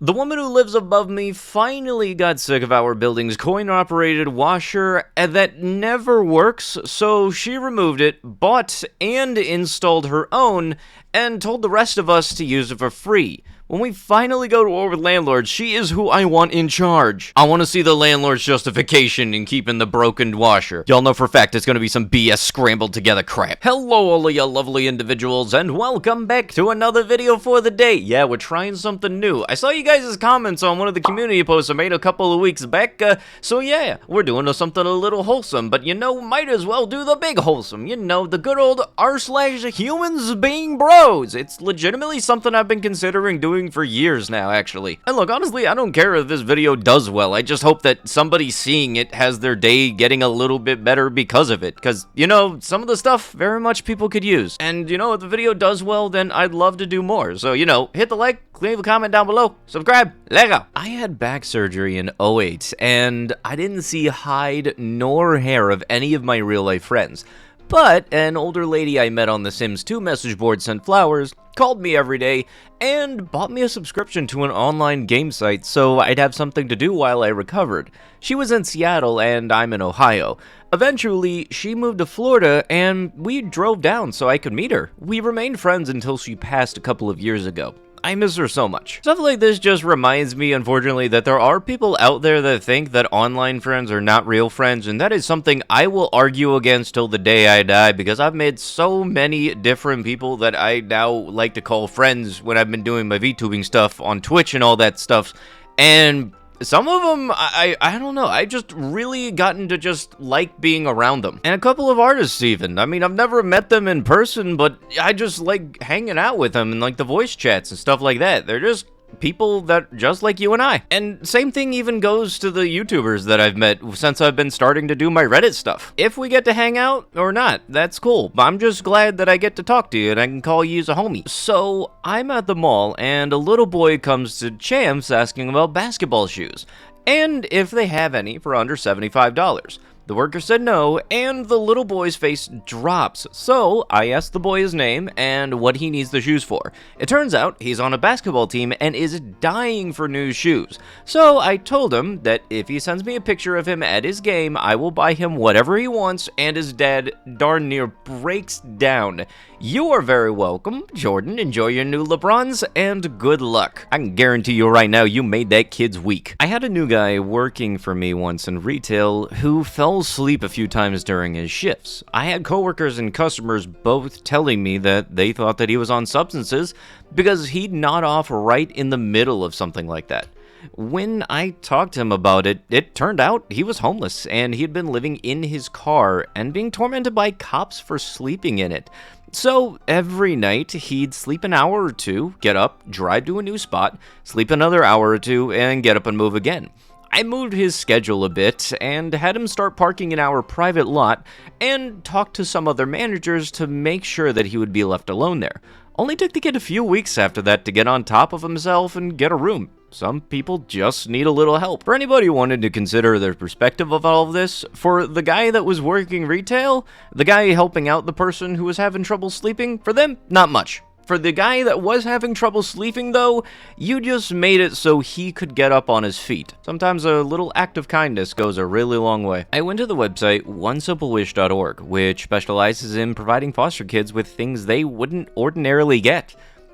The woman who lives above me finally got sick of our building's coin-operated washer that never works, so she removed it, bought and installed her own, and told the rest of us to use it for free. When we finally go to war with landlords, she is who I want in charge. I want to see the landlord's justification in keeping the broken washer. Y'all know for a fact it's going to be some BS scrambled together crap. Hello all of you lovely individuals, and welcome back to another video for the day. Yeah, we're trying something new. I saw you guys' comments on one of the community posts I made a couple of weeks back, so yeah, we're doing something a little wholesome, but you know, might as well do the big wholesome. You know, the good old r/HumansBeingBros. It's legitimately something I've been considering doing for years now, actually. And look, honestly, I don't care if this video does well. I just hope that somebody seeing it has their day getting a little bit better because of it. Because, you know, some of the stuff very much people could use. And, you know, if the video does well, then I'd love to do more. So, you know, hit the like, leave a comment down below, subscribe, Lego. I had back surgery in 2008, and I didn't see hide nor hair of any of my real-life friends. But an older lady I met on the Sims 2 message board sent flowers, called me every day, and bought me a subscription to an online game site so I'd have something to do while I recovered. She was in Seattle and I'm in Ohio. Eventually, she moved to Florida and we drove down so I could meet her. We remained friends until she passed a couple of years ago. I miss her so much. Stuff like this just reminds me, unfortunately, that there are people out there that think that online friends are not real friends, and that is something I will argue against till the day I die, because I've made so many different people that I now like to call friends when I've been doing my VTubing stuff on Twitch and all that stuff, and some of them, I don't know, I just really gotten to just like being around them. And a couple of artists even. I mean, I've never met them in person, but I just like hanging out with them and like the voice chats and stuff like that. They're just people that just like you and I. And same thing even goes to the YouTubers that I've met since I've been starting to do my Reddit stuff. If we get to hang out or not, that's cool. I'm just glad that I get to talk to you and I can call you as a homie. So I'm at the mall and a little boy comes to Champs asking about basketball shoes and if they have any for under $75. The worker said no, and the little boy's face drops. So I asked the boy his name and what he needs the shoes for. It turns out he's on a basketball team and is dying for new shoes. So I told him that if he sends me a picture of him at his game, I will buy him whatever he wants, and his dad darn near breaks down. You are very welcome, Jordan. Enjoy your new LeBrons, and good luck. I can guarantee you right now you made that kid's week. I had a new guy working for me once in retail who fell asleep a few times during his shifts. I had coworkers and customers both telling me that they thought that he was on substances because he'd nod off right in the middle of something like that. When I talked to him about it, it turned out he was homeless and he'd been living in his car and being tormented by cops for sleeping in it. So every night he'd sleep an hour or two, get up, drive to a new spot, sleep another hour or two, and get up and move again. I moved his schedule a bit and had him start parking in our private lot and talked to some other managers to make sure that he would be left alone there. Only took the kid a few weeks after that to get on top of himself and get a room. Some people just need a little help. For anybody who wanted to consider their perspective of all of this, for the guy that was working retail, the guy helping out the person who was having trouble sleeping, for them, not much. For the guy that was having trouble sleeping, though, you just made it so he could get up on his feet. Sometimes a little act of kindness goes a really long way. I went to the website onesimplewish.org, which specializes in providing foster kids with things they wouldn't ordinarily get.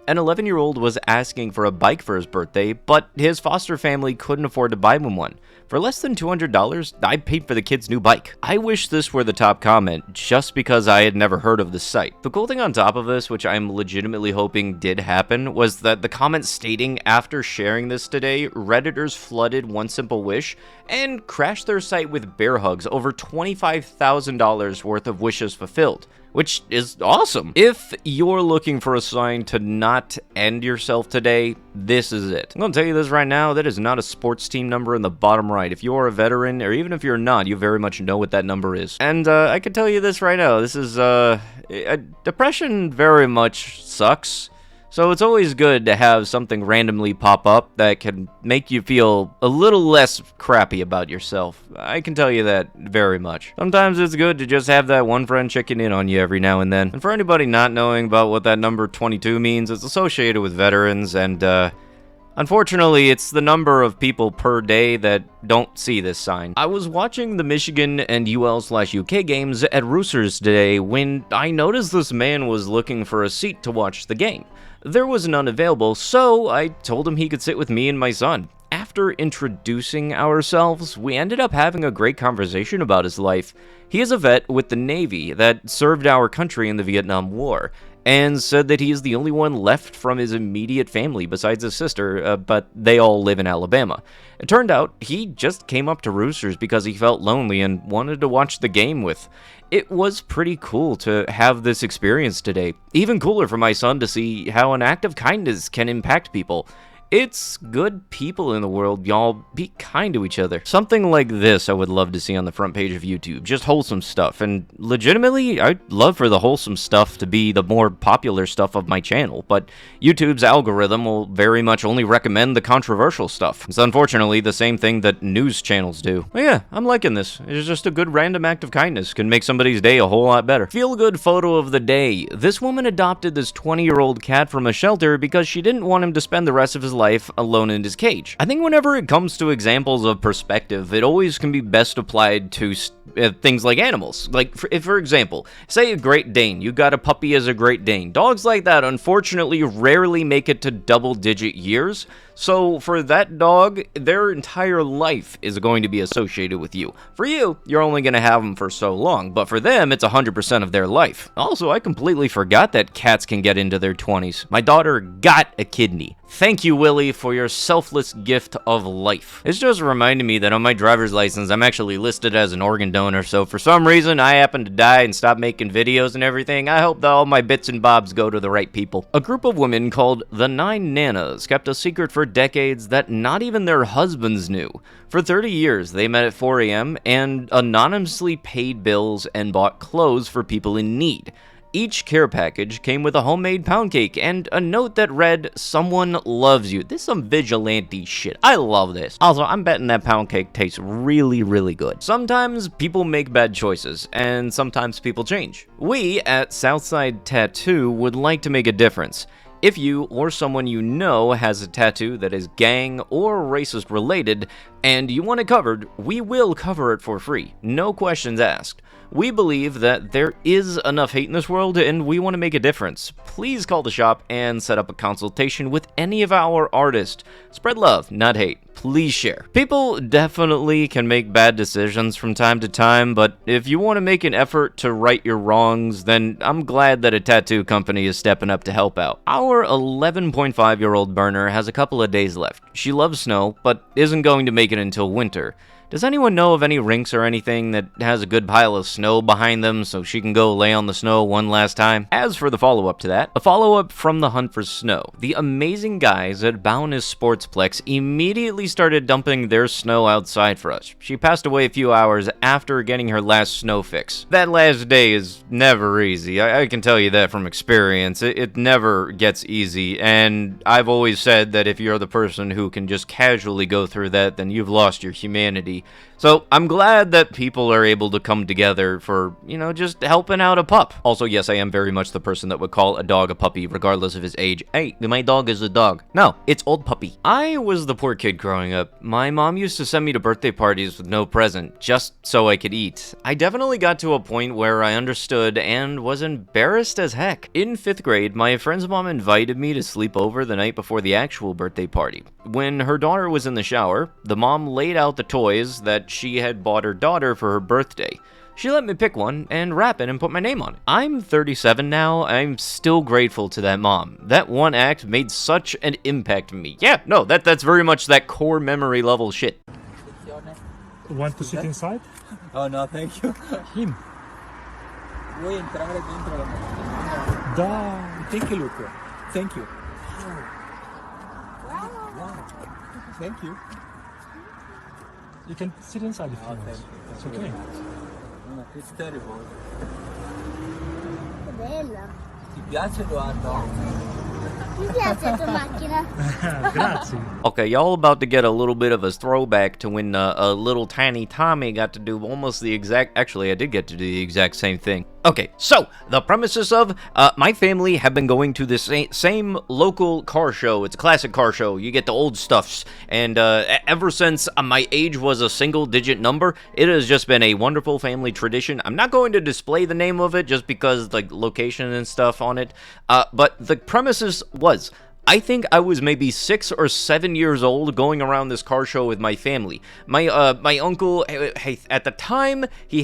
An 11-year-old was asking for a bike for his birthday, but his foster family couldn't afford to buy him one. For less than $200, I paid for the kid's new bike. I wish this were the top comment, just because I had never heard of this site. The cool thing on top of this, which I'm legitimately hoping did happen, was that the comment stating after sharing this today, Redditors flooded One Simple Wish and crashed their site with bear hugs, over $25,000 worth of wishes fulfilled. Which is awesome. If you're looking for a sign to not end yourself today, this is it. I'm gonna tell you this right now, that is not a sports team number in the bottom right. If you are a veteran, or even if you're not, you very much know what that number is. And I can tell you this right now, this is, depression very much sucks. So it's always good to have something randomly pop up that can make you feel a little less crappy about yourself. I can tell you that very much. Sometimes it's good to just have that one friend checking in on you every now and then. And for anybody not knowing about what that number 22 means, it's associated with veterans, and Unfortunately, it's the number of people per day that don't see this sign. I was watching the Michigan and UL/UK games at Roosters today when I noticed this man was looking for a seat to watch the game. There was none available, so I told him he could sit with me and my son. After introducing ourselves, we ended up having a great conversation about his life. He is a vet with the Navy that served our country in the Vietnam War, and said that he is the only one left from his immediate family besides his sister, but they all live in Alabama. It turned out he just came up to Roosters because he felt lonely and wanted to watch the game with. It was pretty cool to have this experience today. Even cooler for my son to see how an act of kindness can impact people. It's good people in the world, y'all. Be kind to each other. Something like this I would love to see on the front page of YouTube. Just wholesome stuff. And legitimately, I'd love for the wholesome stuff to be the more popular stuff of my channel. But YouTube's algorithm will very much only recommend the controversial stuff. It's unfortunately the same thing that news channels do. But yeah, I'm liking this. It's just a good random act of kindness. Can make somebody's day a whole lot better. Feel-good photo of the day. This woman adopted this 20-year-old cat from a shelter because she didn't want him to spend the rest of his life alone in his cage. I think whenever it comes to examples of perspective, it always can be best applied to things like animals. Like, for example, say a Great Dane. You got a puppy as a Great Dane. Dogs like that, unfortunately, rarely make it to double-digit years. So for that dog, their entire life is going to be associated with you. For you, you're only going to have them for so long, but for them, it's 100% of their life. Also, I completely forgot that cats can get into their 20s. My daughter got a kidney. Thank you, Willie, for your selfless gift of life. It's just reminded me that on my driver's license, I'm actually listed as an organ donor, so for some reason, I happen to die and stop making videos and everything. I hope that all my bits and bobs go to the right people. A group of women called the 9 Nanas kept a secret for decades that not even their husbands knew. For 30 years, they met at 4 a.m. and anonymously paid bills and bought clothes for people in need. Each care package came with a homemade pound cake and a note that read, "Someone loves you." This is some vigilante shit. I love this. Also, I'm betting that pound cake tastes really, really good. Sometimes people make bad choices, and sometimes people change. We at Southside Tattoo would like to make a difference. If you or someone you know has a tattoo that is gang or racist related, and you want it covered, we will cover it for free. No questions asked. We believe that there is enough hate in this world, and we want to make a difference. Please call the shop and set up a consultation with any of our artists. Spread love, not hate. Please share. People definitely can make bad decisions from time to time, but if you want to make an effort to right your wrongs, then I'm glad that a tattoo company is stepping up to help out. Our 11.5-year-old burner has a couple of days left. She loves snow, but isn't going to make it until winter. Does anyone know of any rinks or anything that has a good pile of snow behind them so she can go lay on the snow one last time? As for the follow-up to that, a follow-up from the Hunt for Snow. The amazing guys at Bowness Sportsplex immediately started dumping their snow outside for us. She passed away a few hours after getting her last snow fix. That last day is never easy. I can tell you that from experience. It never gets easy, and I've always said that if you're the person who can just casually go through that, then you've lost your humanity. So I'm glad that people are able to come together for, just helping out a pup. Also, yes, I am very much the person that would call a dog a puppy regardless of his age. Hey, my dog is a dog. No, it's old puppy. I was the poor kid growing up. My mom used to send me to birthday parties with no present, just so I could eat. I definitely got to a point where I understood and was embarrassed as heck. In 5th grade, my friend's mom invited me to sleep over the night before the actual birthday party. When her daughter was in the shower, the mom laid out the toys that she had bought her daughter for her birthday. She let me pick one and wrap it and put my name on it. I'm 37 now. I'm still grateful to that mom. That one act made such an impact on me. Yeah, no, that's very much that core memory level shit. Want to sit inside? Oh no, thank you. Him. Vuoi entrare dentro la macchina? Dai. Take a look. Thank you. Thank you. You can sit inside if you want. Thank you. It's okay. No, it's terrible. Che bella. Ti piace, Edoardo? Mi piace la tua macchina. Grazie. Okay, y'all about to get a little bit of a throwback to when a little tiny Tommy got to do almost the exact... Actually, I did get to do the exact same thing. Okay, so the premises of my family have been going to this same local car show. It's a classic car show. You get the old stuffs, and ever since my age was a single-digit number, it has just been a wonderful family tradition. I'm not going to display the name of it just because the location and stuff on it, but the premises was, I think I was maybe 6 or 7 years old going around this car show with my family. My uncle, at the time, he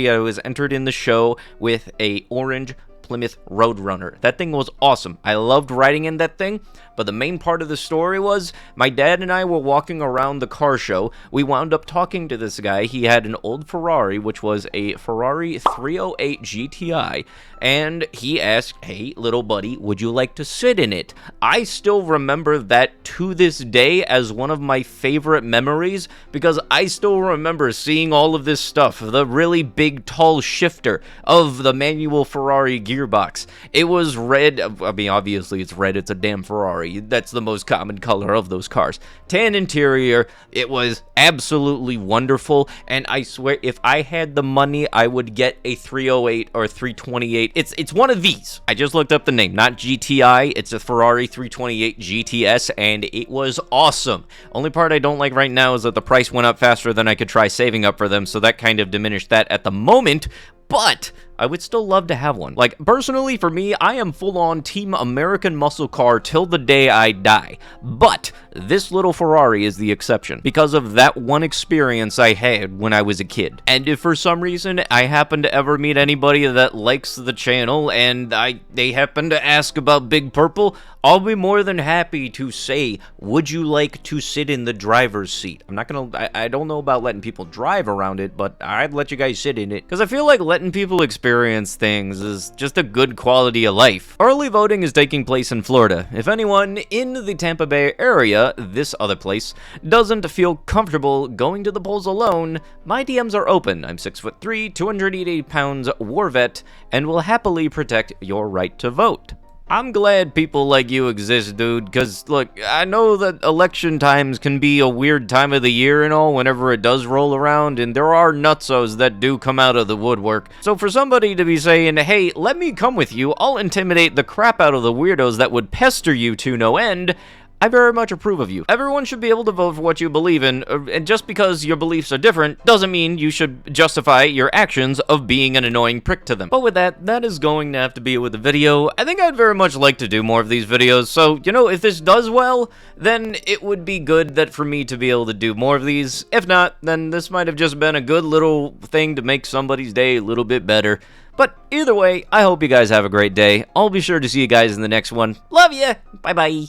was entered in the show with a orange Plymouth Roadrunner. That thing was awesome. I loved riding in that thing, but the main part of the story was my dad and I were walking around the car show. We wound up talking to this guy. He had an old Ferrari, which was a Ferrari 308 GTI, and he asked, "Hey, little buddy, would you like to sit in it?" I still remember that to this day as one of my favorite memories, because I still remember seeing all of this stuff, the really big, tall shifter of the manual Ferrari gearbox. It was red. I mean, obviously it's red. It's a damn Ferrari. That's the most common color of those cars. Tan interior. It was absolutely wonderful, and I swear if I had the money, I would get a 308 or 328. It's one of these. I just looked up the name, not GTI. It's a Ferrari 328 GTS, and it was awesome. Only part I don't like right now is that the price went up faster than I could try saving up for them, so that kind of diminished that at the moment, but I would still love to have one. Like, personally, for me, I am full-on Team American Muscle Car till the day I die. But this little Ferrari is the exception because of that one experience I had when I was a kid. And if for some reason I happen to ever meet anybody that likes the channel and they happen to ask about Big Purple, I'll be more than happy to say, would you like to sit in the driver's seat? I'm not gonna, I don't know about letting people drive around it, but I'd let you guys sit in it. Because I feel like letting people experience things is just a good quality of life. Early voting is taking place in Florida. If anyone in the Tampa Bay area, this other place, doesn't feel comfortable going to the polls alone, my DMs are open. I'm 6'3", 288 pounds, war vet, and will happily protect your right to vote. I'm glad people like you exist, dude, because, look, I know that election times can be a weird time of the year and all whenever it does roll around, and there are nutsos that do come out of the woodwork. So for somebody to be saying, hey, let me come with you, I'll intimidate the crap out of the weirdos that would pester you to no end, I very much approve of you. Everyone should be able to vote for what you believe in, and just because your beliefs are different doesn't mean you should justify your actions of being an annoying prick to them. But with that, that is going to have to be it with the video. I think I'd very much like to do more of these videos, so, you know, if this does well, then it would be good that for me to be able to do more of these. If not, then this might have just been a good little thing to make somebody's day a little bit better. But either way, I hope you guys have a great day. I'll be sure to see you guys in the next one. Love ya! Bye-bye!